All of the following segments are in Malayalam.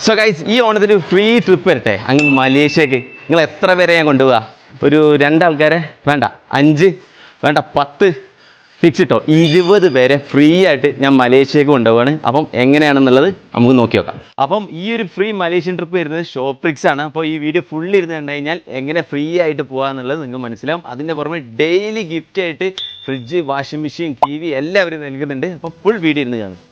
സോ ഗൈസ്, ഈ ഓണത്തിന് ഫ്രീ ട്രിപ്പ് വരട്ടെ അങ്ങ് മലേഷ്യക്ക്. നിങ്ങൾ എത്ര പേരെ ഞാൻ കൊണ്ടുപോകാം? ഒരു 2 ആൾക്കാരെ വേണ്ട, 5 വേണ്ട, 10 ഫിക്സ് ഇട്ടോ. 20 പേരെ ഫ്രീ ആയിട്ട് ഞാൻ മലേഷ്യക്ക് കൊണ്ടുപോവാണ്. അപ്പം എങ്ങനെയാണെന്നുള്ളത് നമുക്ക് നോക്കി നോക്കാം. അപ്പം ഈ ഒരു ഫ്രീ മലേഷ്യൻ ട്രിപ്പ് വരുന്നത് ഷോപ്രിക്സ് ആണ്. അപ്പോൾ ഈ വീഡിയോ ഫുൾ ഇരുന്ന് കണ്ടു കഴിഞ്ഞാൽ എങ്ങനെ ഫ്രീ ആയിട്ട് പോകാന്നുള്ളത് നിങ്ങൾക്ക് മനസ്സിലാവും. അതിൻ്റെ പുറമെ ഡെയിലി ഗിഫ്റ്റ് ആയിട്ട് ഫ്രിഡ്ജ്, വാഷിംഗ് മെഷീൻ, TV എല്ലാവരും നൽകുന്നുണ്ട്. അപ്പോൾ ഫുൾ വീഡിയോ ഇരുന്ന് കാണും.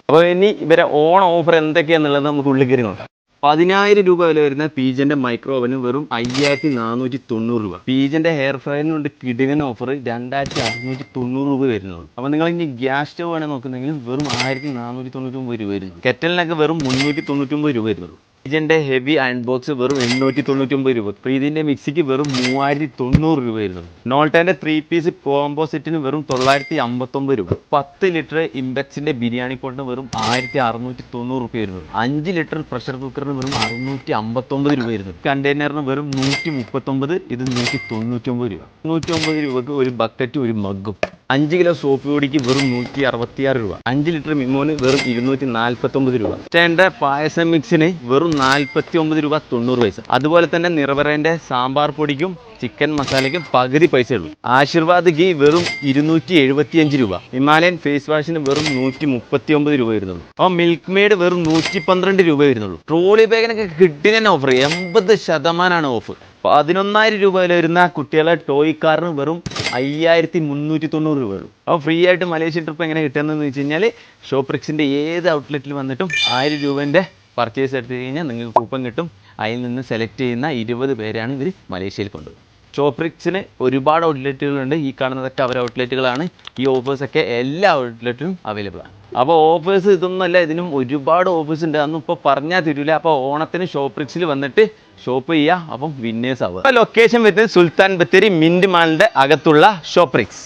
അപ്പോൾ ഇനി ഇവരെ ഓൺ ഓഫർ എന്തൊക്കെയാണെന്നുള്ളത് നമുക്ക് ഉള്ളിൽ കയറി നോക്കാം. 10,000 രൂപ വില വരുന്ന പീജന്റെ മൈക്രോ ഓവന് വെറും 5,490 രൂപ. പീജന്റെ ഹെയർ ഫ്രയറിനുണ്ട് കിടിലൻ ഓഫർ 2,690 രൂപ വരുന്നുള്ളൂ. അപ്പോൾ നിങ്ങൾ ഇനി ഗ്യാസ് സ്റ്റവ് ആണ് നോക്കുന്നെങ്കിൽ വെറും 1,499 രൂപ വരുന്നു. കെറ്റലിനൊക്കെ വെറും 399 രൂപ വരുന്നുള്ളൂ. പീജന്റെ ഹെവി അയൺ ബോക്സ് വെറും 899 രൂപ. പ്രീതിന്റെ മിക്സിക്ക് വെറും 3,090 രൂപ വരുന്നുള്ളൂ. നോൾട്ടന്റെ 3 പീസ് കോംബോ സെറ്റിന് വെറും 959 രൂപ. 10 ലിറ്റർ ഇംബെക്സിന്റെ ബിരിയാണി പോട്ടിന് വെറും 1,690 രൂപ വരുന്നുള്ളൂ. 5 ലിറ്റർ പ്രഷർ കുക്കറിന് വെറും 659 രൂപ വരുന്നു. കണ്ടെയ്നറിന് വെറും 139, ഇത് 199 രൂപ. 109 രൂപക്ക് ഒരു ബക്കറ്റ്, ഒരു മഗ്ഗും. 5 കിലോ സോപ്പ് പൊടിക്ക് വെറും 166 രൂപ. 5 ലിറ്റർ മിമോന് വെറും 249 രൂപ. സ്റ്റേന്റെ പായസം മിക്സിന് വെറും 49 രൂപ 90 പൈസ. അതുപോലെ തന്നെ നിറവറേന്റെ സാമ്പാർ പൊടിക്കും ചിക്കൻ മസാലയ്ക്കും പകുതി പൈസ ഉള്ളൂ. ആശീർവാദ് ഗീ വെറും 275 രൂപ. ഹിമാലയൻ ഫേസ് വാഷിന് വെറും 139 രൂപ വരുന്നുള്ളൂ. അപ്പോൾ മിൽക്ക് മെയ്ഡ് വെറും 112 രൂപ വരുന്നുള്ളൂ. ട്രോളി ബാഗിനൊക്കെ കിട്ടിയ ഓഫർ 80% ഓഫ്. 11,000 രൂപ വില വരുന്ന കുട്ടികളെ ടോയ് കാറിന് വെറും 5,390 രൂപ ഉള്ളൂ. അപ്പോൾ ഫ്രീ ആയിട്ട് മലേഷ്യൻ ട്രിപ്പ് എങ്ങനെ കിട്ടുന്നതെന്ന് വെച്ച് കഴിഞ്ഞാൽ ഷോപ്രിക്സിൻ്റെ ഏത് ഔട്ട്ലെറ്റിൽ വന്നിട്ടും 1000 രൂപേൻ്റെ പർച്ചേസ് എടുത്തു കഴിഞ്ഞാൽ നിങ്ങൾക്ക് കൂപ്പൺ കിട്ടും. അതിൽ നിന്ന് സെലക്ട് ചെയ്യുന്ന 20 പേരാണ് ഇവർ മലേഷ്യയിൽ കൊണ്ടുപോകും. ഷോപ്രിക്സിന് ഒരുപാട് ഔട്ട്ലെറ്റുകളുണ്ട്. ഈ കാണുന്നതൊക്കെ അവരുടെ ഔട്ട്ലെറ്റുകളാണ്. ഈ ഓഫേഴ്സൊക്കെ എല്ലാ ഔട്ട്ലെറ്റിലും അവൈലബിൾ ആണ്. അപ്പോൾ ഓഫേഴ്സ് ഇതൊന്നുമല്ല, ഇതിനും ഒരുപാട് ഓഫേഴ്സ് ഉണ്ട്. അതൊന്നും ഇപ്പോൾ പറഞ്ഞാൽ തരില്ല. അപ്പോൾ ഓണത്തിന് ഷോപ്രിക്സിൽ വന്നിട്ട് ഷോപ്പ് ചെയ്യുക, അപ്പം വിന്നേഴ്സ് ആവുക. ലൊക്കേഷൻ വരുന്നത് സുൽത്താൻ ബത്തേരി മിന്റ് മാളിൻ്റെ അകത്തുള്ള ഷോപ്രിക്സ്.